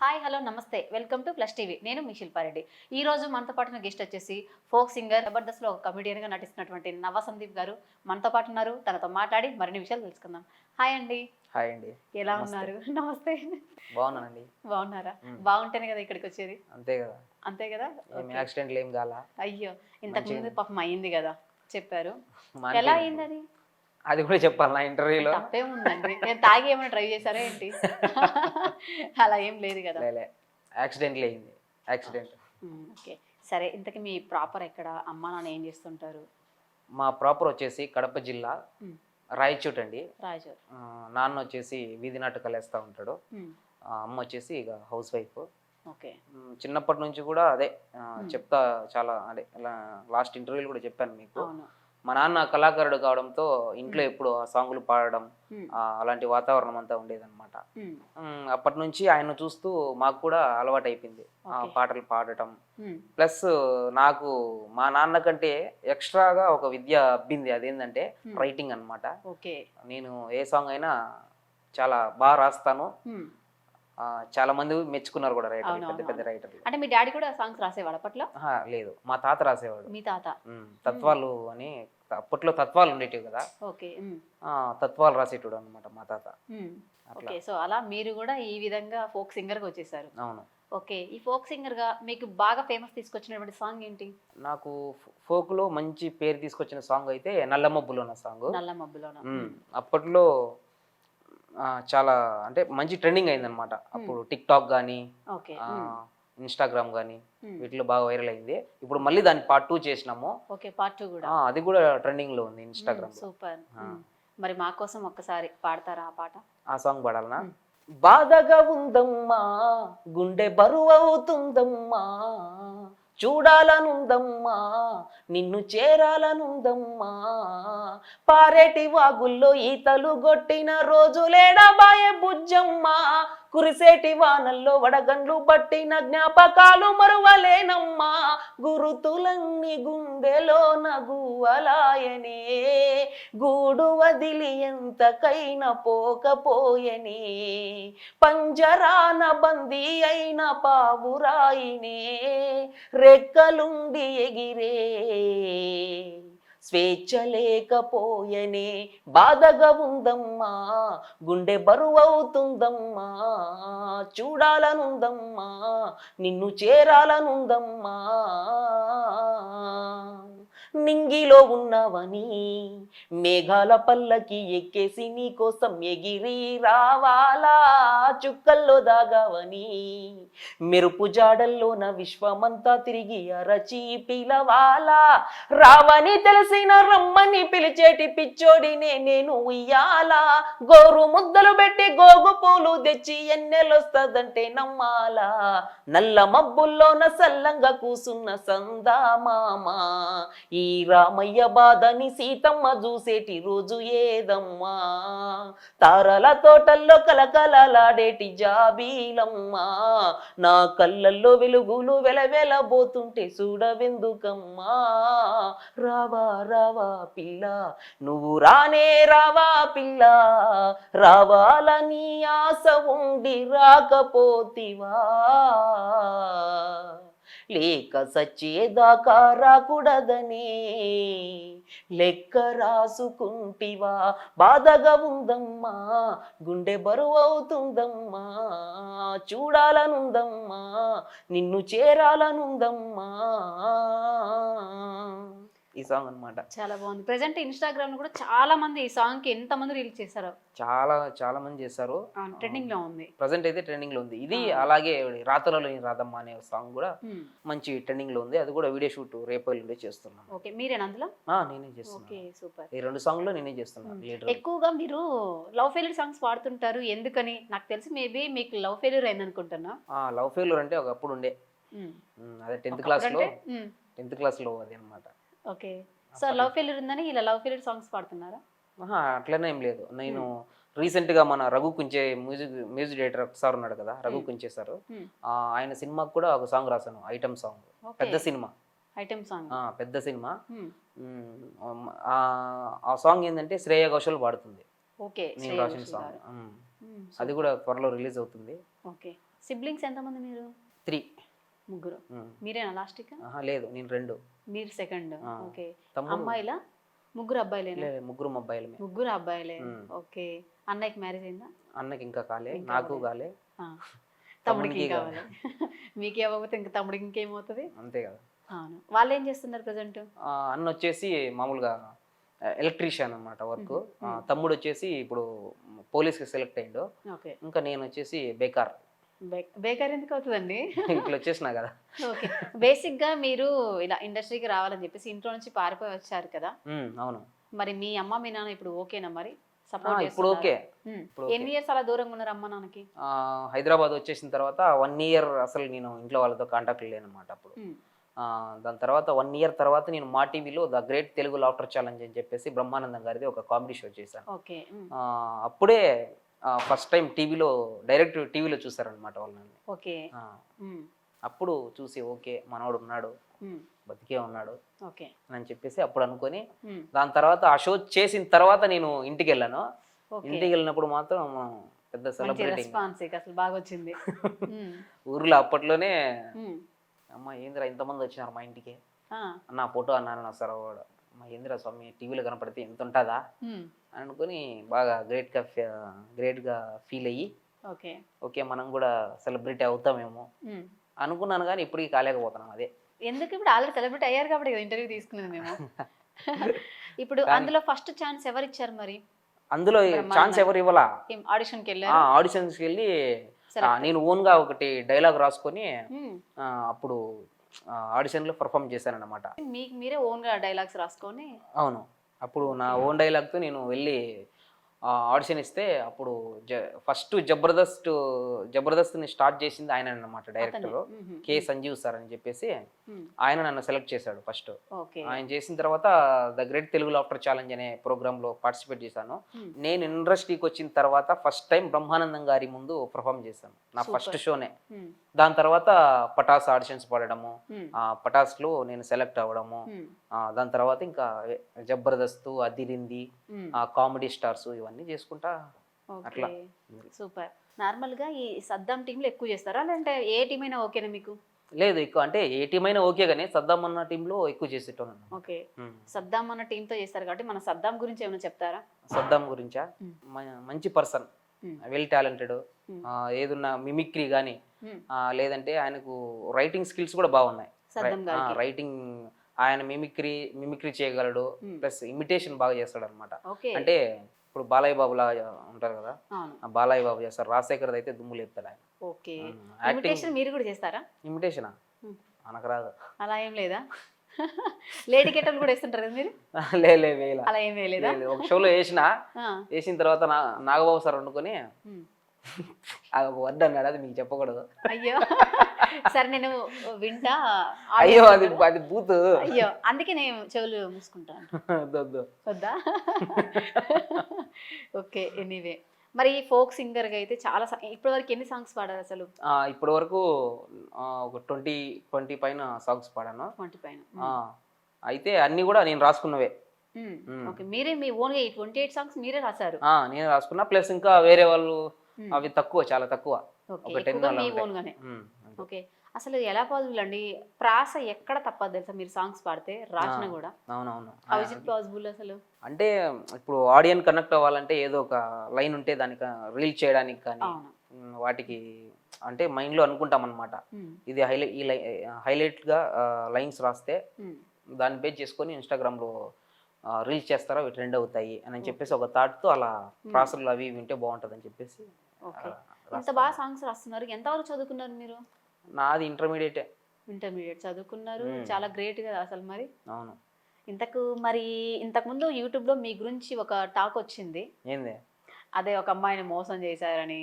Hi hello నమస్తే welcome to plus TV. నేను మీ శిల్పారెడ్డి. ఈ రోజు మనతో పాటు గెస్ట్ వచ్చేసి ఫోక్ సింగర్, జబర్దస్త్లో ఒక కమెడియన్గా నటిస్తున్నటువంటి నవ సందీప్ గారు మనతో పాటు ఉన్నారు. తనతో మాట్లాడి మరిన్ని విషయాలు తెలుసుకుందాం. హాయ్ అండి. హాయ్ అండి. ఎలా ఉన్నారు? నమస్తే. బాగున్నానండి. బాగున్నారా? బాగుంటేనే కదా ఇక్కడికి వచ్చేది. అంతే కదా. అంతే కదా. యాక్సిడెంట్లు ఏం కాలా? అయ్యో, ఇంతకు ముందు పాపం అయింది కదా, చెప్పారు. మానిపోయింది. ఎలా అయింది అది? అది కూడా చెప్పాలి నా ఇంటర్వ్యూలో. తప్పే ఉందండి. నేను తాగి ఏమైనా ట్రై చేశారా ఏంటి? అలా ఏం లేదు కదా. యాక్సిడెంట్లు అయింది. యాక్సిడెంట్. ఓకే, సరే. ఇంతకీ మీ ప్రాపర్ ఎక్కడ? అమ్మ నాన్న ఏం చేస్తుంటారు? మా ప్రాపర్ వచ్చేసి కడప జిల్లా రాయచోటి అండి. రాయచోటి. నాన్న వచ్చేసి వీధి నాటకాలు వేస్తూ ఉంటాడు. అమ్మ వచ్చేసి ఇక హౌస్ వైఫ్. ఓకే. చిన్నప్పటి నుంచి కూడా అదే చెప్తా, చాలా అదే లాస్ట్ ఇంటర్వ్యూలు కూడా చెప్పాను మీకు. మా నాన్న కళాకారుడు కావడంతో ఇంట్లో ఎప్పుడు ఆ సాంగులు పాడడం, అలాంటి వాతావరణం అంతా ఉండేదన్నమాట. అప్పటి నుంచి ఆయన చూస్తూ మాకు కూడా అలవాటు అయిపోయింది పాటలు పాడటం. ప్లస్ నాకు మా నాన్న కంటే ఎక్స్ట్రాగా ఒక విద్య అబ్బింది. అదేంటంటే రైటింగ్ అన్నమాట. నేను ఏ సాంగ్ అయినా చాలా బాగా రాస్తాను. చాలా మంది మెచ్చుకున్నారు కూడా రైటర్, పెద్ద పెద్ద రైటర్లు. అంటే మీ డాడీ కూడా సాంగ్స్ రాసేవాడు అప్పట్లో? లేదు, మా తాత రాసేవాడు. మీ తాత తత్వాలు అని, అప్పట్లో తత్వాలు ఉండేటివి కదా. ఓకే. తత్వాలు రాసేటోడు అనమాట మా తాత. ఓకే, సో అలా మీరు కూడా ఈ విధంగా ఫోక్ సింగర్ గా వచ్చేసారు. అవును. ఓకే, ఈ ఫోక్ సింగర్ గా మీకు బాగా ఫేమస్ తీసుకొచ్చినటువంటి సాంగ్ ఏంటి? నాకు ఫోక్ లో మంచి పేరు తీసుకొచ్చిన సాంగ్ అయితే నల్ల మబ్బులోన సాంగ్. నల్ల మబ్బులోన. అప్పట్లో చాలా అంటే మంచి ట్రెండింగ్ అయిందనమాట. అప్పుడు టిక్ టాక్ కానీ, ఇన్స్టాగ్రామ్ కానీ వీటిలో బాగా వైరల్ అయింది. ఇప్పుడు మళ్ళీ దాన్ని పార్ట్ 2 చేసినాము. ఓకే, పార్ట్ 2 కూడా. అది కూడా ట్రెండింగ్ లో ఉంది ఇన్స్టాగ్రామ్. సూపర్. మరి మా కోసం ఒక్కసారి పాడతారా ఆ పాట? ఆ సాంగ్ పాడాలనా? బాధగా ఉందమ్మా, గుండె బరువు అవుతుందమ్మా, చూడాలనుందమ్మా, నిన్ను చేరాలనుందమ్మా, పారేటి వాగుల్లో ఈతలు గొట్టిన రోజులేడబాయే బుజ్జమ్మా, కురిసేటి వానల్లో వడగండ్లు పట్టిన జ్ఞాపకాలు మరువలేనమ్మా, గురుతులన్నీ గుండెలో నగువలాయనే, గూడు వదిలి ఎంతకైనా పోకపోయనే, పంజరాన బందీ అయిన పావురాయినే, రెక్కలుండి ఎగిరే స్వేచ్ఛ లేకపోయనే, బాధగా ఉందమ్మా, గుండె బరువవుతుందమ్మా, చూడాలనుందమ్మా, నిన్ను చేరాలనుందమ్మా, నింగిలో ఉన్నవని మేఘాల పల్లకి ఎక్కేసి నీ కోసం ఎగిరి రావాలా, చుక్కల్లో దాగావని మెరుపు జాడల్లోన విశ్వమంతా తిరిగి అరచి పిలవాలా, రావని తెలిసిన రమ్మని పిలిచేటి పిచ్చోడినే నేను ఉయ్యాలా, గోరు ముద్దలు పెట్టి గోగు పూలు తెచ్చి ఎన్నెలొస్తదంటే నమ్మాలా, నల్ల మబ్బుల్లోన సల్లంగా కూసున్న సందా మామా, ఈ రామయ్య బాధని సీతమ్మ చూసేటి రోజు ఏదమ్మా, తారల తోటల్లో కలకలలాడేటి జాబీలమ్మా, నా కళ్ళల్లో వెలుగులు వెలవెలబోతుంటే చూడవెందుకమ్మా, రావా రావా పిల్ల, నువ్వు రానే రావా పిల్ల, రావాలని ఆశ ఉండి రాకపోతివా, లేక సచ్చేదాకా రాకూడదనే లెక్క రాసుకుంటివా, బాధగా ఉందమ్మా, గుండె బరువవుతుందమ్మా, చూడాలనుందమ్మా, నిన్ను చేరాలనుందమ్మా. ఈ సాంగ్ అన్నమాట. చాలా బాగుంది. ప్రెసెంట్ ఇన్స్టాగ్రామ్ లో కూడా చాలా మంది ఈ సాంగ్ కి ఎంత మంది రీల్స్ చేశారు? చాలా మంది చేశారు. ట్రెండింగ్ లో ఉంది. ప్రెసెంట్ అయితే ట్రెండింగ్ లో ఉంది. ఇది అలాగే రాతలలో రాధమ్మ అనే సాంగ్ కూడా మంచి ట్రెండింగ్ లో ఉంది. అది కూడా వీడియో షూట్ రేపు ఎల్లుండి చేస్తున్నాను. ఓకే, మీరేనా అందులో? నేనే చేస్తున్నాను. Okay, super. ఈ 2 సాంగ్లో నేనే చేస్తున్నాను. ఎక్కువగా మీరు లవ్ ఫెయిల్యూర్ సాంగ్స్ పాడుతుంటారు, ఎందుకని? నాకు తెలిసి మేబీ మీకు లవ్ ఫెయిల్యూర్ అయింది అనుకుంటున్నా. లవ్ ఫెయిల్యూర్ అంటే ఒకప్పుడు ఉండే, అదే 10th క్లాస్ లో అది అన్నమాట. ఓకే, సో లవ్ ఫెయిల్యూర్ ఉందని ఇలా లవ్ ఫెయిల్యూర్ సాంగ్స్ పాడుతున్నారా? అట్లనే ఏం లేదు. నేను రీసెంట్ గా మన Raghu Kunche music director sir ఉన్నాడు కదా, రఘు కుంచే సార్, ఆయన సినిమాకి కూడా ఒక సాంగ్ రాశాను, ఐటమ్ సాంగ్. పెద్ద సినిమా, ఐటమ్ సాంగ్, పెద్ద సినిమా. ఆ సాంగ్ ఏంటంటే శ్రేయ ఘోషల్ పాడుతుంది. ఓకే, నేను రాసిన సాంగ్. అది కూడా త్వరలో రిలీజ్ అవుతుంది. ఓకే. సిబ్లింగ్స్ ఎంతమంది మీరు? 3. ముగ్గురు. మీరేనా లాస్ట్ ఇక? లేదు, నేను 2. మీరు సెకండ్. ఓకే. తమ్ముడు అమ్మాయిలా? ముగ్గురు అబ్బాయిలేనా? ముగ్గురు అబ్బాయిలమే. ముగ్గురు అబ్బాయిలే. ఓకే. అన్నయ్యకి మ్యారేజ్ అయిందా? అన్నకి ఇంకా కాలే, నాకు కాలే, తమ్ముడికి కావాలి. మీకు ఇవ్వకపోతే ఇంకా తమ్ముడికి ఇంకేమవుతుంది? అంతే కదా. అవును. వాళ్ళు ఏం చేస్తున్నారు ప్రజెంట్? అన్న వచ్చేసి మామూలుగా ఎలక్ట్రీషియన్ అన్నమాట వర్క్. తమ్ముడు వచ్చేసి ఇప్పుడు పోలీస్కి సెలెక్ట్ అయ్యిండు. ఓకే. ఇంకా నేను వచ్చేసి బేకార్. బేకార్ ఎందుకు అవుతుందండి? ఇంట్లో వచ్చేసినా కదా. ఓకే. బేసిక్ గా మీరు ఇలా ఇండస్ట్రీకి రావాలని చెప్పేసి ఇంట్లో నుంచి పారిపోయి వచ్చారు కదా. అవును. మరి మీ అమ్మ మీ నాన్న ఇప్పుడు ఓకేనా? మరి సపోర్ట్ ఇప్పుడు ఓకే. ఎన్ని ఇయర్స్ అలా దూరంగా ఉన్నారు అమ్మ నాన్నకి? హైదరాబాద్ వచ్చేసిన తర్వాత 1 ఇయర్ అసలు నేను ఇంట్లో వాళ్ళతో కాంటాక్ట్ లేనమాట అప్పుడు. దాని తర్వాత 1 ఇయర్ తర్వాత నేను మా టీవీలో the great Telugu laughter challenge అని చెప్పేసి బ్రహ్మానందం గారిది ఒక కామెడీ షో చేశాను. ఓకే. అప్పుడే ఫస్ట్ టైం టీవీలో డైరెక్ట్ టీవీలో చూసారనమాట వాళ్ళు నన్ను. ఓకే. అప్పుడు చూసి ఓకే మనోడు ఉన్నాడు, బతికే ఉన్నాడు ఓకే అని చెప్పేసి అప్పుడు అనుకొని, దాని తర్వాత ఆ షో చేసిన తర్వాత నేను ఇంటికి వెళ్ళాను. ఇంటికి వెళ్ళినప్పుడు మాత్రం పెద్ద సెలబ్రిటీ అసలు బాగా వచ్చింది ఊర్లో. అప్పట్లోనే అమ్మ ఏందిరా ఇంతమంది వచ్చినారు మా ఇంటికి, నా ఫోటో అన్నాను వస్తారు వాడు, అమ్మ ఏందిరా స్వామి టీవీలో కనపడితే ఎంత ఉంటుందా అని అనుకుని బాగా గ్రేట్గా ఫీల్ అయ్యి ఓకే మనం కూడా సెలబ్రిటీ అవుతామేమో అనుకున్నాను. కానీ ఇప్పటికీ కాలేకపోతున్నాం. అదే ఎందుకు, ఇప్పుడు ఆల్రెడీ సెలబ్రిటీ అయ్యారు కాబట్టి ఇంటర్వ్యూ తీసుకునేది మేము. ఇప్పుడు అందులో ఫస్ట్ ఛాన్స్ ఎవరు ఇచ్చారు మరి? అందులో ఛాన్స్ ఎవరు ఇవ్వాలా? ఆడిషన్కి వెళ్ళి ఆడిషన్స్కి వెళ్ళి నేను ఓన్గా ఒకటి డైలాగ్ రాసుకొని అప్పుడు ఆడిషన్లో పర్ఫామ్ చేశాను అనమాట. మీకు మీరే ఓన్గా డైలాగ్స్ రాసుకొని? అవును. అప్పుడు నా ఓన్ డైలాగ్తో నేను వెళ్ళి ఆడిషన్ ఇస్తే అప్పుడు ఫస్ట్ జబర్దస్త్ని స్టార్ట్ చేసింది ఆయన అన్నమాట, డైరెక్టర్ కే సంజీవ్ సార్ అని చెప్పేసి. ఆయన నన్ను సెలెక్ట్ చేశాడు ఫస్ట్. ఆయన చేసిన తర్వాత the great Telugu laughter challenge అనే ప్రోగ్రామ్ లో పార్టిసిపేట్ చేశాను. నేను ఇండస్ట్రీకి వచ్చిన తర్వాత ఫస్ట్ టైం బ్రహ్మానందం గారి ముందు పర్ఫామ్ చేశాను, నా ఫస్ట్ షోనే. దాని తర్వాత పటాస్ ఆడిషన్స్ పడడము, పటాస్ లో నేను సెలెక్ట్ అవ్వడము, దాని తర్వాత ఇంకా జబర్దస్త్, అదిరింది, కామెడీ స్టార్స్ ఇవన్నీ చేసుకుంటా అట్లా. సూపర్. నార్మల్ గా ఈ సద్దాం టీమ్ లో ఎక్కువ చేస్తారా, లేదంటే ఏ టీం అయినా ఓకేనా మీకు? లేదు, ఎక్కువ అంటే ఏ టీం అయినా ఓకే, కానీ సద్దాం అన్న టీంలో ఎక్కువ చేసేటోను. ఓకే. సద్దాం అన్న టీంతో చేస్తారు కాబట్టి మన సద్దాం గురించి ఏమైనా చెప్తారా? సద్దాం గురించా? మంచి పర్సన్, వెల్ టాలెంటెడ్, ఏదున్నా మిమిక్రీ కానీ లేదంటే ఆయనకు రైటింగ్ స్కిల్స్ కూడా బాగున్నాయి. రైటింగ్ ఆయన మిమిక్రీ చేయగలడు, ప్లస్ ఇమిటేషన్ బాగా చేస్తాడు అనమాట. అంటే ఇప్పుడు బాలయ్య బాబు లా ఉంటారు కదా, బాలయ్య బాబు చేస్తారు. రాజశేఖర్ అయితే దుమ్ము లేపుతాడు ఆయన. ఇమిటేషన్ మీరు కూడా చేస్తారా? ఇమిటేషనా మనకు రాదు. అలా ఏం లేదా? లేడీ గెటప్ కూడా వేస్తుంటారు కదా మీరు? లేదు, అలా ఏం వేయలేదా? ఒక షోలో వేసిన తర్వాత నాగబాబు సార్ వండుకొని అది ఒక వర్డ్ అన్నాడు, అది మీకు చెప్పకూడదు. అయ్యో సరే నేను వింటా. అయ్యో అది బూత్. అయ్యో అందుకే నేను చెవులు మూసుకుంటాను. వద్దా? ఓకే. ఎనీవే, మరి ఫోక్ సింగర్ గా అయితే చాలా ఇప్పటి వరకు ఎన్ని సాంగ్స్ పాడారు అసలు? ఇప్పటి వరకు ఒక 20 పైన సాంగ్స్ పాడాను. 20 పైన. అయితే అన్ని కూడా నేను రాసుకున్నవే. ఓకే. మీరే మీ ఓన్ గా 28 సాంగ్స్ మీరే రాశారు? నేను రాసుకున్నా, ప్లస్ ఇంకా వేరే వాళ్ళు అవి తక్కువ, చాలా తక్కువ. ఒక 10 మీ ఓన్ గానే. ఓకే. అసలు ఎలా పాసిబుల్ అండి? ప్రాస ఎక్కడ తప్పదు తెలుసా మీరు సాంగ్స్ పాడితే, రాసిన కూడా? అవునవును. హౌ ఇస్ ఇట్ పాసిబుల్ అసలు? అంటే ఇప్పుడు ఆడియన్ కనెక్ట్ అవ్వాలంటే ఏదో ఒక లైన్ ఉంటే దానికి రీల్ చేయడానికి కానీ వాటికి అంటే మైండ్ లో అనుకుంటాం అనమాట. ఇది హైలైట్ గా లైన్స్ రాస్తే దాన్ని బేస్ చేసుకొని ఇన్స్టాగ్రామ్ లో రీల్స్ చేస్తారా, అవి ట్రెండ్ అవుతాయి అని చెప్పేసి ఒక థాట్ తో అలా ప్రాసలు అవి వింటే బాగుంటది అని చెప్పేసి. ఇంత బాగా సాంగ్స్ రాస్తున్నారు, ఎంతవరకు చదువుకున్నారు మీరు? నాది ఇంటర్మీడియట్ చదువుకున్నారు, చాలా గ్రేట్ కదా అసలు. మరి అవును. ఇంతకు ముందు యూట్యూబ్ లో మీ గురించి ఒక టాక్ వచ్చింది, ఏంది? అదే ఒక అమ్మాయిని మోసం చేశారని.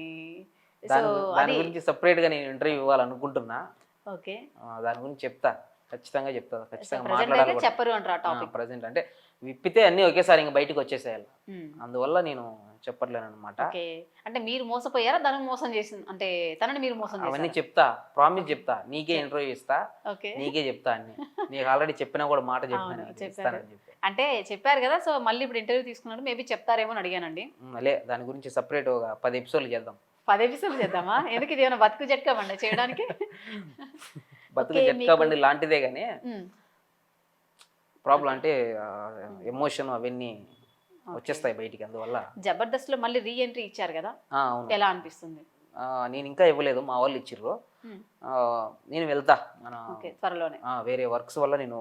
దాని గురించి సెపరేట్ గా నేను ఇంటర్వ్యూ ఇవ్వాలనుకుంటున్నా. ఓకే. దాని గురించి చెప్తా, ఖచ్చితంగా చెప్తా, ఖచ్చితంగా మాట్లాడాలి. చెప్పరు అంటారు ఆ టాపిక్ ప్రెజెంట్. అంటే విప్పితే అన్ని ఒకేసారి ఇంకా బయటకు వచ్చేసేయాలి, అందువల్ల నేను చెప్పట్లేను అనమాట. అంటే మీరు మోసపోయారా, తనని మోసం చేసింది అంటే తనని మీరు మోసం చేశారా? అవన్నీ చెప్తా, ప్రామిస్ చెప్తా, నీకే ఇంటర్వ్యూ ఇస్తా, నీకే చెప్తా అన్ని. నీకు ఆల్రెడీ చెప్పినా కూడా మాట చెప్పాను. అంటే చెప్పారు కదా, సో మళ్ళీ ఇప్పుడు ఇంటర్వ్యూ తీసుకున్నాడు, మేబీ చెప్తారేమో అని అడిగానండి. లే, దాని గురించి సపరేట్ ఒక 10 ఎపిసోడ్లు చేద్దాం. 10 ఎపిసోడ్లు చేద్దామా? ఎందుకు, ఇది ఏమైనా బతుకు జట్కామండి చేయడానికి? బతుకు ఓకే, జట్కా బండి లాంటిదే కానీ ఉమ్, ప్రాబ్లం అంటే ఎమోషన్ అవన్నీ వచ్చేస్తాయి బయటికి, అందువల్ల. జబర్దస్త్లో మళ్ళీ రీ ఎంట్రీ ఇచ్చారు కదా, అవును. ఎలా అనిపిస్తుంది? నేను ఇంకా ఇవ్వలేదు, మా వాళ్ళు ఇచ్చిర్రు. ఉమ్, నేను వెళ్తా, మన ఓకే, త్వరలోనే. వేరే వర్క్స్ వల్ల నేను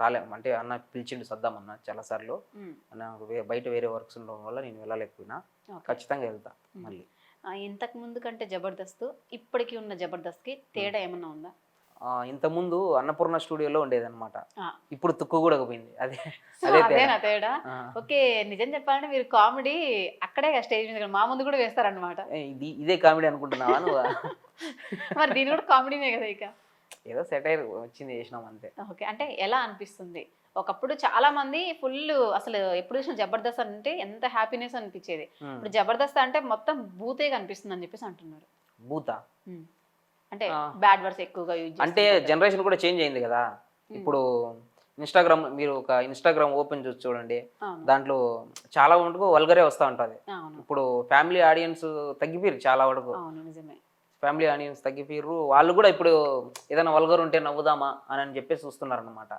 రాలేము. అంటే అన్న పిలిచిండు సద్దామన్న చాలాసార్లు, ఉమ్, నాకు బయట వేరే వర్క్స్ ఉండడం వల్ల నేను వెళ్ళలేకపోయినా. ఓకే. ఖచ్చితంగా వెళ్తా మళ్ళీ. ఇంతకు ముందు కంటే జబర్దస్త్ ఇప్పటికి ఉన్న జబర్దస్త్కి తేడా ఏమన్నా ఉందా? ఇంతకుముందు అన్నపూర్ణ స్టూడియోలో ఉండేదన్నమాట, ఆ. ఇప్పుడు తుక్కు కూడా పోయింది. అదే సో అదే అదేనా తేడా. తేడా? ఓకే, నిజం చెప్పాలంటే మీరు కామెడీ అక్కడే స్టేజ్ మీద మా ముందు కూడా వేస్తారనమాట. ఇదే కామెడీ అనుకుంటున్నావా నువ్వు? మరి దీని కూడా కామెడీనే కదా ఇక. ఏదో సెటైర్ వచ్చింది చేసినాం అంతే. ఓకే, అంటే ఎలా అనిపిస్తుంది? ఒకప్పుడు చాలా మంది ఫుల్ అసలు ఎప్పుడు చూసిన జబర్దస్త్ అంటే ఎంత హ్యాపీనెస్ అనిపించేది. ఇప్పుడు జబర్దస్త్ అంటే మొత్తం బూతే కనిపిస్తుంది అని చెప్పేసి అంటున్నారు. బూతా అంటే బ్యాడ్ వర్డ్స్ ఎక్కువగా యూజ్ అంటే జనరేషన్ కూడా చేంజ్ అయింది కదా. ఇప్పుడు ఇన్స్టాగ్రామ్, మీరు ఒక ఇన్స్టాగ్రామ్ ఓపెన్ చేసి చూడండి, దాంట్లో చాలా వరకు వల్గరే వస్తూ ఉంటుంది. ఇప్పుడు ఫ్యామిలీ ఆడియన్స్ తగ్గిపోయారు చాలా వరకు. నిజమే, ఫ్యామిలీ ఆడియన్స్ తగ్గిపోయారు. వాళ్ళు కూడా ఇప్పుడు ఏదైనా వల్గర్ ఉంటే నవ్వుదామా అని చెప్పేసి చూస్తున్నారు అనమాట.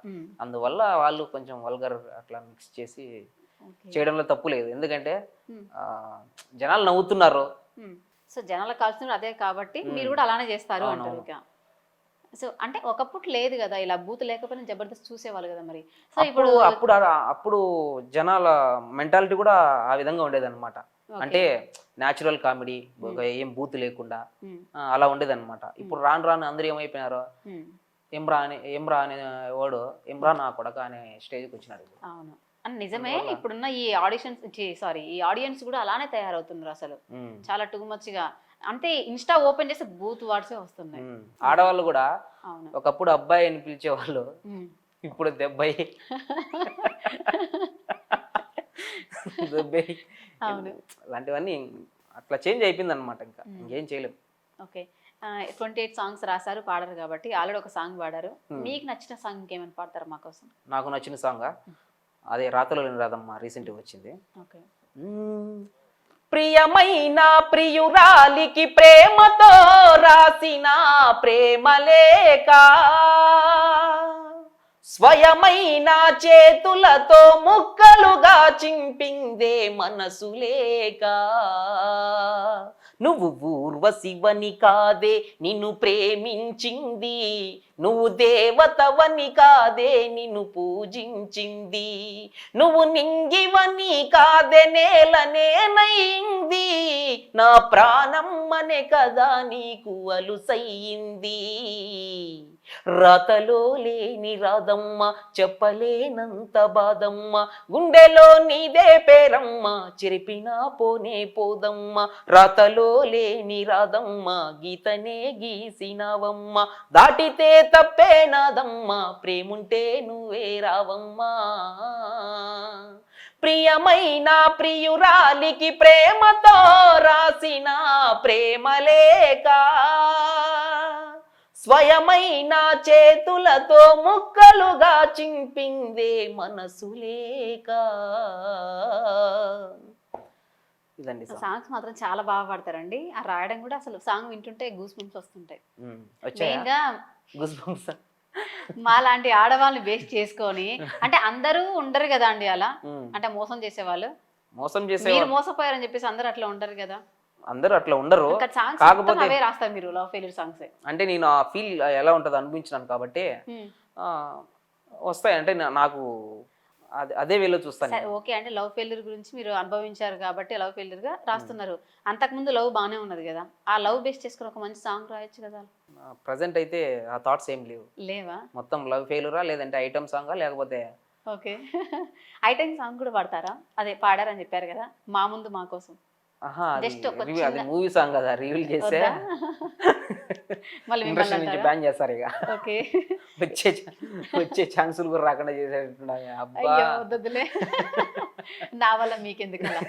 అందువల్ల వాళ్ళు కొంచెం వల్గర్ అట్లా మిక్స్ చేసి చేయడంలో తప్పు లేదు, ఎందుకంటే జనాలు నవ్వుతున్నారు. సో జనాలకు కావాల్సిన అదే కాబట్టి మీరు కూడా అలానే చేస్తారు అంటారు ఇక. సో అంటే ఒకప్పుడు లేదు కదా ఇలా, బూత్ లేకపోయినా జబర్దస్త్ చూసేవాళ్ళు కదా మరి. సో ఇప్పుడు అప్పుడు జనాల మెంటాలిటీ కూడా ఆ విధంగా ఉండేది అనమాట. అంటే న్యాచురల్ కామెడీ, ఏం బూత్ లేకుండా అలా ఉండేది అనమాట. ఇప్పుడు రాను రాను అందరూ ఏమైపోయినారో, ఎమ్రా అనే వాడు ఎమ్రా నా కొడక అనే స్టేజ్కి వచ్చినాడు. అవును, అని నిజమే. ఇప్పుడున్న ఈ ఆడియన్స్ కూడా అలానే తయారవుతున్నారు అసలు, చాలా టూ మచ్ గా. అంటే ఇన్స్టా ఓపెన్ చేస్తే బూత్ వర్డ్సే వస్తున్నాయి. ఆడవాళ్ళు కూడా ఒకప్పుడు అబ్బాయి అని పిలిచేవాళ్ళు, ఇప్పుడు దెబ్బాయి అలాంటివన్నీ అట్లా చేంజ్ అయిపోయింది అనమాట. ఇంకా ఇంకేం చేయలేము. ఓకే, 28 సాంగ్స్ రాశారు, పాడారు కాబట్టి ఆల్రెడీ ఒక సాంగ్ పాడారు. మీకు నచ్చిన సాంగ్ ఇంకేమైనా పాడతారా మా కోసం? నాకు నచ్చిన సాంగ్ అదే రాతలో లేని రాదమ్మ, రీసెంట్గా వచ్చింది. ఓకే. ప్రియమైన ప్రియురాలికి ప్రేమతో రాసిన ప్రేమలేఖ, స్వయమైన చేతులతో ముక్కలుగా చింపిందే మనసు లేక, నువ్వు ఊర్వశివని కాదే నిన్ను ప్రేమించింది, నువ్వు దేవతవని కాదే నిన్ను పూజించింది, నువ్వు నింగివని కాదే నేలనేనయింది, నా ప్రాణమ్మనే కదా నీకు అలుసయ్యింది, రాతలో లేని రాదమ్మ చెప్పలేనంత బాదమ్మ, గుండెలో నీదే పేరమ్మ చెరిపినా పోనే పోదమ్మ, రాతలో లేని రాదమ్మ గీతనే గీసినవమ్మ, దాటితే తప్పే నాదమ్మ ప్రేముంటే నువ్వే రావమ్మా, ప్రియమైన ప్రియురాలికి ప్రేమతో రాసిన ప్రేమలేఖ, స్వయమైన చేతులతో ముక్కలుగా చింపిందే మనసు లేక. ఇదండి సాంగ్స్ మాత్రం చాలా బాగా పాడతారండి. ఆ రాయడం కూడా అసలు సాంగ్ వింటుంటే గూస్ బంప్స్ వస్తుంటాయి. మా లాంటి ఆడవాళ్ళని బేస్ చేసుకొని, అంటే అందరూ ఉండరు కదా అండి అలా, అంటే మోసం చేసేవాళ్ళు, మీరు మోసపోయారని చెప్పేసి అందరూ అట్లా ఉండరు కదా. అందరూ అట్లా ఉండరు, కాకపోతే అవే రాస్తారు మీరు, లవ్ ఫెయిల్యూర్ సాంగ్స్. అంటే నేను ఆ ఫీల్ ఎలా ఉంటుందో అనిపించినాను కాబట్టి వస్తాయి. అంటే నాకు అదే వేలో చూస్తాను. ఓకే, అంటే లవ్ ఫెయిల్యూర్ గురించి మీరు అనుభవించారు కాబట్టి లవ్ ఫెయిల్యూర్ గా రాస్తున్నారు. అంతకుముందు లవ్ బాగానే ఉన్నది కదా, ఆ లవ్ బేస్ చేసుకుని ఒక మంచి సాంగ్ రాయొచ్చు కదా. ప్రజెంట్ అయితే ఆ థాట్స్ ఏం లేవా? మొత్తం లవ్ ఫెయిల్యూరా, లేదంటే ఐటమ్ సాంగా, లేకపోతే ఓకే ఐటమ్ సాంగ్ కూడా పాడతారా? అదే పాడారని చెప్పారు కదా, మా ముందు మా కోసం. అది మూవీ సాంగ్ కదా, రివీల్ చేస్తే ఇండస్ట్రీ నుంచి బ్యాన్ చేస్తారు ఇక. ఓకే, వచ్చే ఛాన్సులు కూడా రాకుండా చేసేట్టున్నాయి. అబ్బా వద్దులే, నా వల్ల మీకెందుకు అలా.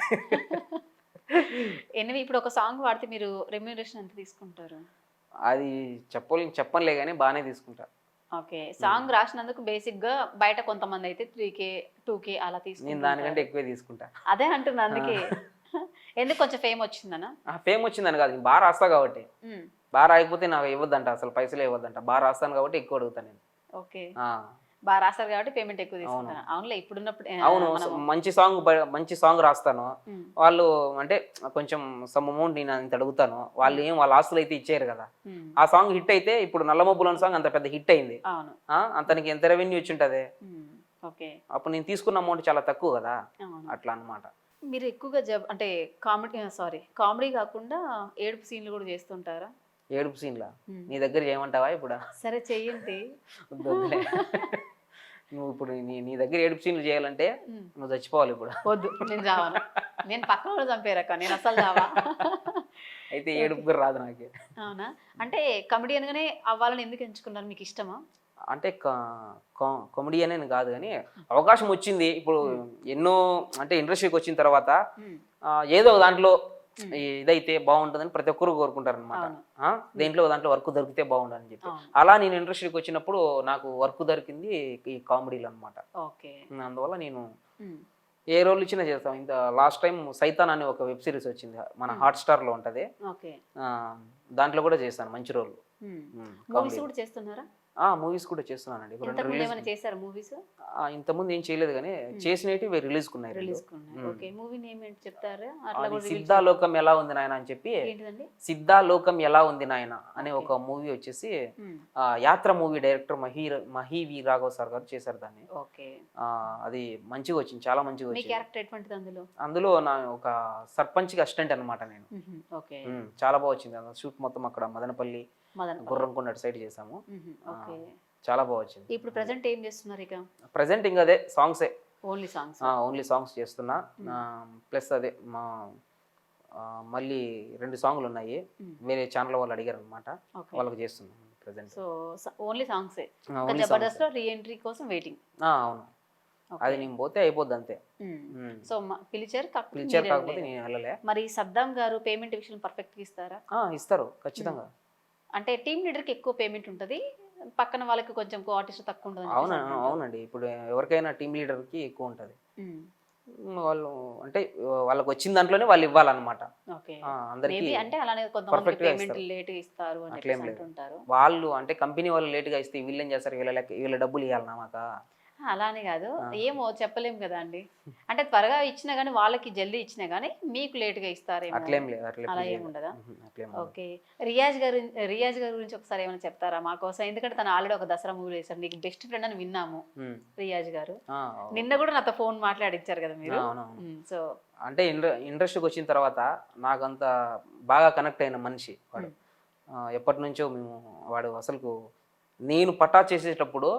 ఎనిమిది, ఇప్పుడు ఒక సాంగ్ పాడితే మీరు రెమ్యూనరేషన్ ఎంత తీసుకుంటారు? అది చెప్పనులే కానీ బాగానే తీసుకుంటా. ఓకే. సాంగ్ రాసినందుకు బేసిక్ గా బయట కొంతమంది అయితే 3K 2K అలా నేను తీసుకుంటారు. దానికంటే ఎక్కువే తీసుకుంటా. అదే అంటున్నా అందుకే. ఎందుకు కొంచెం ఫేమ్ వచ్చిందనా? ఫేమ్ వచ్చిందని కాదు, నేను బాగా రాస్తా కాబట్టి. ఉమ్, బాగా రాయకపోతే నాకు ఇవ్వద్దంట, అసలు పైసలే ఇవ్వద్దంట. బాగా రాస్తాను కాబట్టి ఎక్కువ అడుగుతాను నేను. ఓకే. ఆ, బాగా రాస్తారు కాబట్టి పేమెంట్ ఎక్కువ అవును తీసుకుంటారు. అవునులే ఇప్పుడున్నప్పుడు అవును. మనము మంచి సాంగ్ రాస్తాను. ఉమ్, వాళ్ళు అంటే కొంచెం సమ్ అమౌంట్ నేను అంత అడుగుతాను. వాళ్ళు ఏం వాళ్ళ ఆస్తులు అయితే ఇచ్చారు కదా. ఉమ్, ఆ సాంగ్ హిట్ అయితే, ఇప్పుడు నల్లమబ్బులోని సాంగ్ అంత పెద్ద హిట్ అయింది. అవును. అంతనికి ఎంత రెవెన్యూ వచ్చి ఉంటుంది. ఉమ్, ఓకే. అప్పుడు నేను తీసుకున్న అమౌంట్ చాలా తక్కువ కదా, అవును. అట్లా అన్నమాట. మీరు ఎక్కువగా అంటే కామెడీ కాకుండా ఏడుపు సీన్లు కూడా చేస్తుంటారా? ఏడుపు సీన్లా ఉమ్. నీ దగ్గర చేయమంటావా ఇప్పుడు? సరే చెయ్యండి. వద్దులే. నువ్వు ఇప్పుడు నీ దగ్గర ఏడుపు సీన్లు చేయాలంటే ఉమ్, నువ్వు చచ్చిపోవాలి ఇప్పుడు. వద్దు, నేను చావను. నేను పక్కన వాళ్ళు చంపారక్క, నేను అసలు చావా. అయితే ఏడుపు కూడా రాదు నాకు. అవునా? అంటే కమెడియన్ గానే అవ్వాలని ఎందుకు ఎంచుకున్నారు? మీకు ఇష్టమా? అంటే కామెడీ అనేది కాదు కానీ, అవకాశం వచ్చింది ఇప్పుడు. ఎన్నో అంటే ఇండస్ట్రీకి వచ్చిన తర్వాత ఉమ్, ఏదో ఒక దాంట్లో ఉమ్, ఇదైతే బాగుంటుందని ప్రతి ఒక్కరు కోరుకుంటారు అనమాట. అవును. దేంట్లో ఒక దాంట్లో వర్క్ దొరికితే బాగుండని చెప్పి. అవును. అలా నేను ఇండస్ట్రీకి వచ్చినప్పుడు నాకు వర్క్ దొరికింది ఈ కామెడీలో అనమాట. ఓకే. అందువల్ల నేను ఉమ్, ఏ రోల్ ఇచ్చినా చేస్తాం. ఇంత లాస్ట్ టైం సైతాన్ అనే ఒక వెబ్ సిరీస్ వచ్చింది, మన హాట్‌స్టార్‌లో ఉంటుంది. ఓకే. దాంట్లో కూడా చేశాను మంచి రోల్. మూవీస్ కామెడీ కూడా చేస్తున్నారా? మూవీస్ కూడా చేస్తున్నానండి. ఇప్పుడు 2 ఇంతకు ముందు రిలీజ్. ఏమైనా చేశారా మూవీస్? ఇంతకుముందు ఏం చేయలేదు కానీ చేసినవి రిలీజ్ కున్నాయి. రిలీజ్ ఉన్నాయి. ఓకే. మూవీ నేమ్ ఏంటి చెప్తారా? అట్లా అది కూడా రివీల్ సిద్ధాలోకం ఎలా ఉంది నాయన అని చెప్పి, ఏంటిదండి? సిద్ధాలోకం ఎలా ఉంది నాయన అనే ఒక మూవీ వచ్చేసి ఉమ్, యాత్ర movie director Mahi Raghav sir గారు చేశారు దాన్ని. ఓకే. అది మంచిగా వచ్చింది, చాలా మంచిగా మీ వచ్చింది. క్యారెక్టర్ ఎటువంటిది అందులో? అందులో నా ఒక సర్పంచ్కి అసిస్టెంట్ అనమాట నేను. ఓకే. చాలా బాగా వచ్చింది. షూట్ మొత్తం అక్కడ మదనపల్లి మదన్ గుర్రంకొండ సైడ్ చేసాము. ఓకే. చాలా బాగా వచ్చింది. ఇప్పుడు ప్రెసెంట్ ఏం చేస్తున్నారు ఇక? ప్రజెంట్ ఇంకా అదే సాంగ్సే, ఓన్లీ సాంగ్స్? ఓన్లీ సాంగ్స్ చేస్తున్నా. ప్లస్ అదే మళ్ళీ 2 సాంగ్లు ఉన్నాయి, వేరే ఛానల్ వాళ్ళు అడిగారు అనమాట, ఓకే. వాళ్ళకి చేస్తున్నాను ప్రజెంట్. సో ఓన్లీ సాంగ్సే. ఓన్లీ జబర్దస్త్ లో రీ ఎంట్రీ కోసం వెయిటింగ్. అవును, అది నేను పోతే అయిపోద్ది అంతే. సో పిలిచారు కాకపోతే నేను వెళ్ళలే. మరి సద్దాం గారు పేమెంట్ విషయం పర్ఫెక్ట్ గా ఇస్తారా? ఇస్తారు ఖచ్చితంగా. అంటే టీమ్ లీడర్ కి ఎక్కువ పేమెంట్ ఉంటది, పక్కన వాళ్ళకి కొంచెం ఆర్టిస్ట్ తక్కువ ఉంటుంది. అవునండి, ఇప్పుడు ఎవరికైనా టీమ్ లీడర్కి ఎక్కువ ఉంటుంది. వాళ్ళు అంటే వాళ్ళకి వచ్చిన దాంట్లోనే వాళ్ళు ఇవ్వాలన్నమాట. అందరికీ అంటే అలానే కొంతమంది పేమెంట్ లేట్ గా ఇస్తారు అని అట్లేం లేదు. అంటుంటారు. వాళ్ళు అంటే కంపెనీ వాళ్ళు లేట్గా ఇస్తే వీళ్ళేం చేస్తారు, వీళ్ళ డబ్బులు ఇవ్వాలన్నా మాక. అలానే కాదు, ఏమో చెప్పలేం కదా అండి. అంటే త్వరగా ఇచ్చినా గానీ, వాళ్ళకి జల్దీ ఇచ్చినా గానీ మీకు లేట్ గా ఇస్తారేమో. అట్లేం లేదు, అలా ఏముండదా? అట్లేం. ఓకే. రియాజ్ గారి గురించి ఒకసారి ఏమైనా చెప్తారా మా కోసం? ఎందుకంటే తను ఆల్రెడీ ఒక దసరా మూవీ చేశారు, నీకు బెస్ట్ ఫ్రెండ్ అని విన్నాము. రియాజ్ గారు నిన్న కూడా నాతో ఫోన్ మాట్లాడించారు కదా మీరు. సో అంటే ఇండస్ట్రీకి వచ్చిన తర్వాత నాకు అంత బాగా కనెక్ట్ అయిన మనిషి వాడు. ఎప్పటి నుంచో మేము, వాడు అసలు నేను పట్టా చేసేటప్పుడు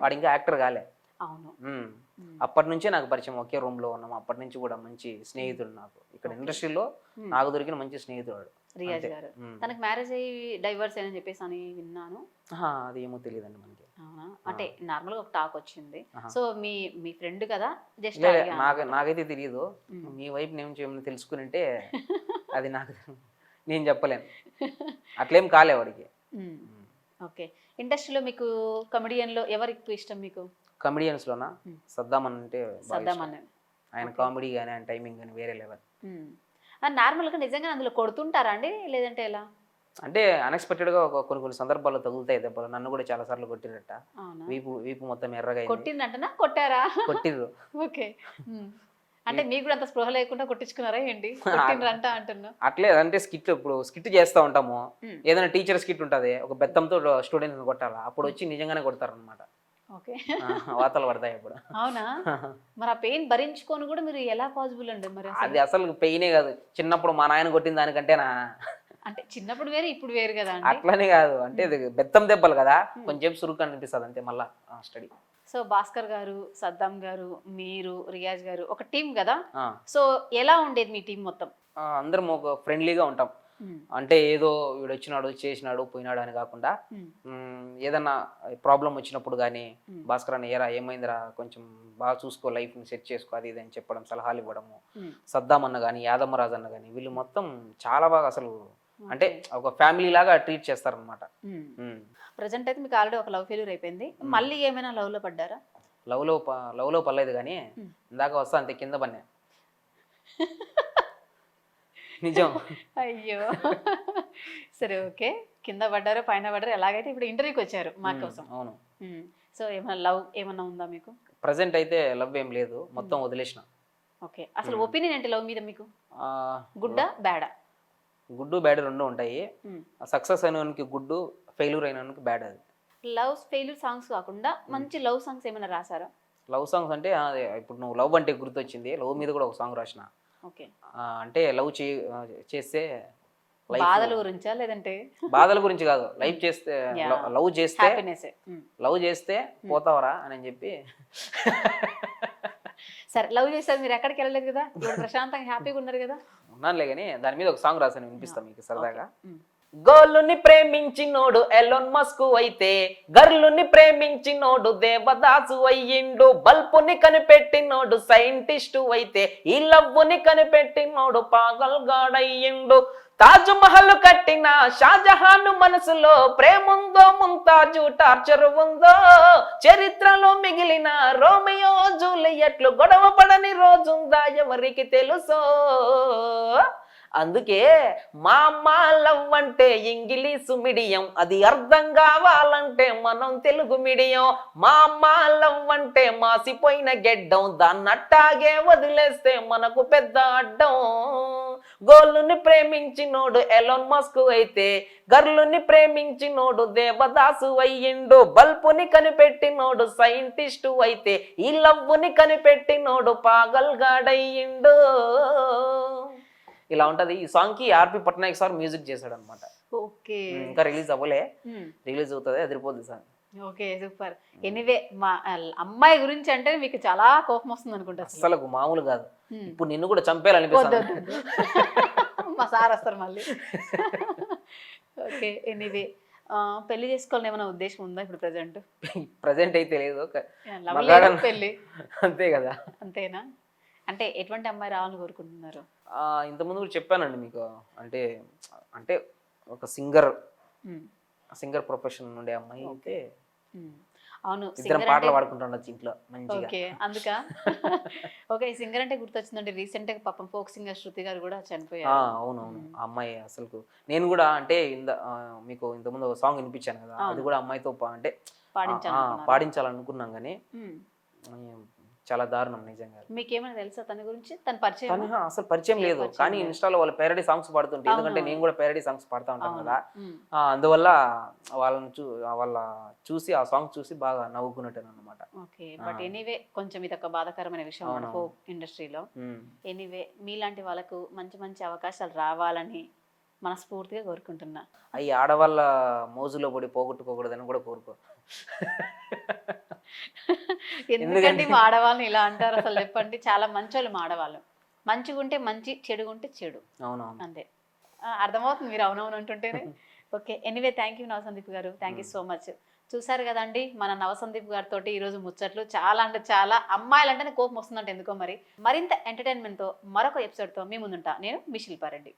వాడు ఇంకా యాక్టర్ కాలే. అవును. అప్పటి నుంచే నాకు పరిచయం, ఒకే రూమ్ లో ఉన్నాము. అప్పటి నుంచి కూడా మంచి స్నేహితుడు నాకు. ఇక్కడ ఇండస్ట్రీలో నాకు దొరికిన మంచి స్నేహితుడు రియాజ్ గారు. తనకి మ్యారేజ్ అయ్యి డైవర్స్ అని చెప్పేసి అని విన్నాను. అది ఏమో తెలియదండి మనకి. అవునా? అంటే నార్మల్ గా ఒక టాక్ వచ్చింది. సో మీ ఫ్రెండ్ కదా, జస్ట్ నాకైతే తెలియదు. మీ వైపు నుంచి ఏమైనా తెలుసుకుని ఉంటే అది నాకు నేను చెప్పలేను. అట్లేం కాలే వాడికి. ఓకే. ఇండస్ట్రీలో మీకు కమెడియన్ లో ఎవరు ఎక్కువ ఇష్టం మీకు? కమెడియన్స్ లోనా సద్దాం అంటే ఆయన కామెడీ కానీ ఆయన టైమింగ్ కానీ వేరే లెవెల్. నార్మల్ గా నిజంగా అందులో కొడుతుంటారా అండి, లేదంటే ఎలా? అంటే అన్ఎక్స్పెక్టెడ్ గా కొన్ని సందర్భాల్లో తగులుతాయి దెబ్బలు. నన్ను కూడా చాలా సార్లు కొట్టిరట. వీపు మొత్తం ఎర్రగా కొట్టిందంటనా కొట్టారా? కొట్టిర్రు. ఓకే. అంటే మీకు కూడా అంత స్పృహ లేకుండా కొట్టించుకున్నారా ఏంటి? కొట్టిండ్రంట అంటున్నా. అట్లే అంటే ఇప్పుడు స్కిట్ చేస్తా ఉంటాము, ఏదైనా టీచర్ స్కిట్ ఉంటుంది, ఒక బెత్తంతో స్టూడెంట్స్ కొట్టాలా, అప్పుడు వచ్చి నిజంగానే కొడతారు అనమాట. ఓకే. వాతలు పడతాయి అప్పుడు. అవునా? మరి ఆ పెయిన్ భరించుకొని కూడా మీరు ఎలా పాసిబుల్ అండి మరి? అది అసలు పెయినే కాదు. చిన్నప్పుడు మా నాయన కొట్టిన దానికంటేనా. అంటే చిన్నప్పుడు వేరు ఇప్పుడు వేరు కదా. అట్లనే కాదు, అంటే బెత్తం దెబ్బలు కదా, కొంచెం సురుకు అనిపిస్తుంది అంతే. మళ్ళా స్టడీ. సో భాస్కర్ గారు, సద్దాం గారు, మీరు, రియాజ్ గారు ఒక టీం కదా. సో ఎలా ఉండేది మీ టీం మొత్తం? అందరం ఒక ఫ్రెండ్లీగా ఉంటాం. అంటే ఏదో వీడు వచ్చినాడు చేసినాడు పోయినాడు అని కాకుండా, ఏదన్నా ప్రాబ్లం వచ్చినప్పుడు కానీ భాస్కర్ అన్న ఏమైందిరా, కొంచెం బాగా చూసుకో, లైఫ్ని సెట్ చేసుకో, అది ఇది అని చెప్పడం, సలహాలు ఇవ్వడము. సద్దాం అన్న కానీ యాదమ్మరాజు అన్న కానీ వీళ్ళు మొత్తం చాలా బాగా అసలు అంటే ఒక ఫ్యామిలీ లాగా ట్రీట్ చేస్తారనమాట. ప్రజెంట్ అయితే మీకు ఆల్రెడీ ఒక లవ్ ఫెయిల్యూర్ అయిపోయింది, మళ్ళీ ఏమైనా లవ్ లో పడ్డారా? లవ్లో పర్లేదు కానీ ఇందాక వస్తా అంతే కింద పన్నా. నిజం. అయ్యో సరే ఓకే, కింద పడ్డారు పైన పడ్డారు, ఎలాగైతే ఇప్పుడు ఇంటర్వ్యూకి వచ్చారు మా కోసం. అవును. సో ఏమైనా లవ్ ఏమన్నా ఉందా మీకు? ప్రజెంట్ అయితే లవ్ ఏం లేదు, మొత్తం వదిలేసిన. ఓకే, అసలు ఒపీనియన్ ఏంటి లవ్ మీద మీకు? ఆ, గుడ్డా బ్యాడా? గుడ్డు బ్యాడ్ రెండు ఉంటాయి. సక్సెస్ అయినకి గుడ్డు, ఫెయిల్యూర్ అయినకి బ్యాడ్. అది లవ్ ఫెయిల్యూర్ సాంగ్స్ కాకుండా మంచి లవ్ సాంగ్స్ ఏమైనా రాసారా? లవ్ సాంగ్స్ అంటే అదే ఇప్పుడు నువ్వు లవ్ అంటే గుర్తొచ్చింది, లవ్ మీద కూడా ఒక సాంగ్ రాసిన. ఓకే, అంటే లవ్ చేస్తే బాధల గురించా లేదంటే? బాధల గురించి కాదు, లైఫ్ చేస్తే లవ్ చేస్తే హ్యాపీనెస్. లవ్ చేస్తే పోతావరా అని చెప్పి. సరే లవ్ చేసేది మీరు ఎక్కడికి వెళ్ళలేదు కదా, ఇప్పుడు ప్రశాంతంగా హ్యాపీగా ఉన్నారు కదా. ఉన్నానులే కానీ దాని మీద ఒక సాంగ్ రాశాను, వినిపిస్తాను మీకు సరదాగా. ఉమ్. గోలుని ప్రేమించినోడు ఎలోన్ మస్క్ అయితే, గర్లుని ప్రేమించినోడు దేవదాసు అయ్యిండు, బల్పుని కనిపెట్టినోడు సైంటిస్టు అయితే, ఈ లవ్వుని కనిపెట్టినోడు పాగల్ గాడయ్యిండు. తాజ్ మహల్ కట్టిన షాజహాన్ మనసులో ప్రేముందో, ముంతాజు టార్చర్ ఉందో, చరిత్రలో మిగిలిన రోమియో జూలియట్లు గొడవ పడని రోజుందా ఎవరికి తెలుసో. అందుకే మా అమ్మ లవ్ అంటే ఇంగ్లీషు మీడియం, అది అర్థం కావాలంటే మనం తెలుగు మీడియం. మా అమ్మ లవ్ అంటే మాసిపోయిన గెడ్డం, దాన్నట్టాగే వదిలేస్తే మనకు పెద్ద అడ్డం. గోలుని ప్రేమించినోడు ఎలోన్ మస్క్ అయితే, గర్లుని ప్రేమించినోడు దేవదాసు అయ్యిండు, బల్పుని కనిపెట్టినోడు సైంటిస్టు అయితే, ఈ లవ్వుని కనిపెట్టినోడు పాగల్ గాడయ్యిండు. ఇలా ఉంటది. ఈ సాంగ్ కి ఆర్పి పట్నాయక్ సార్ మ్యూజిక్ చేశాడు అనమాట. ఓకే, ఇంకా రిలీజ్ అవ్వలే, రిలీజ్ అవుతుంది, అదిరిపోద్ది సార్. Okay super. ఎనీవే మా అమ్మాయి గురించి అంటే మీకు చాలా కోపం వస్తుంది అనుకుంటా. అసలు మామూలు కాదు, ఇప్పుడు నిన్ను కూడా చంపేయాలనిపిస్తుంది. మా సార్ వస్తారు మళ్ళీ. ఓకే ఎనీవే, పెళ్లి చేసుకోవాలని ఏమైనా ఉద్దేశం ఉందా ఇప్పుడు ప్రజెంట్? ప్రజెంట్ అయితే లేదు, పెళ్లి అంతే కదా. అంతేనా? అంటే ఎటువంటి అమ్మాయి రావాలని కోరుకుంటున్నారు? ఇంతకుముందు కూడా చెప్పానండి మీకు, అంటే అంటే ఒక సింగర్ ప్రొఫెషన్ ఉండే అమ్మాయి అయితే. అవును, ఇద్దరం పాటలు పాడుకుంటుండొచ్చు ఇంట్లో మంచిగా. ఓకే అందుకా. ఓకే, సింగర్ అంటే గుర్తొచ్చిందండి, రీసెంట్ గా పాపం ఫోక్ సింగర్ శృతి గారు కూడా చనిపోయారు. అవునవును, ఆ అమ్మాయి అసలు నేను కూడా అంటే మీకు ఇంతకుముందు ఒక సాంగ్ వినిపించాను కదా, అది కూడా అమ్మాయితో అంటే పాడించాలనుకున్నాం కానీ చాలా దారుణం నిజంగా. మీకేమైనా తెలుసా తన గురించి? తన పరిచయం? అసలు పరిచయం లేదు, కానీ ఇన్స్టాలో వాళ్ళు పేరడీ సాంగ్స్ పాడుతుంటే, ఎందుకంటే నేను కూడా పేరడీ సాంగ్స్ పాడుతూ ఉంటాను కదా, అందువల్ల వాళ్ళ చూసి ఆ సాంగ్ చూసి బాగా నవ్వుకున్నట్టు అనమాట. ఓకే, బట్ ఎనీవే కొంచెం ఇది ఒక బాధాకరమైన విషయం ఫోక్ ఇండస్ట్రీలో. ఎనీవే మీలాంటి వాళ్ళకు మంచి మంచి అవకాశాలు రావాలని మనస్ఫూర్తిగా కోరుకుంటున్నా. అవి ఆడవాళ్ళ మోజులో పడి పోగొట్టుకోకూడదని కూడా కోరుకో. ఎందుకంటే మా ఆడవాళ్ళని ఇలా అంటారు అసలు చెప్పండి? చాలా మంచి వాళ్ళు మా ఆడవాళ్ళు, మంచిగా ఉంటే మంచి, చెడుగుంటే చెడు. అవునవును, అంతే. అర్థమవుతుంది మీరు అవునవును అంటుంటేనే. ఓకే ఎనీవే, థ్యాంక్ యూ నవసందీప్ గారు, థ్యాంక్ యూ సో మచ్. చూసారు కదండి మన నవసందీప్ గారితో ఈరోజు ముచ్చట్లు. చాలా అంటే చాలా, అమ్మాయిలు అంటేనే కోపం వస్తుందంటే ఎందుకో మరి. మరింత ఎంటర్టైన్మెంట్తో మరొక ఎపిసోడ్తో మీ ముందుంటా నేను, మీ శిల్పారెడ్డి.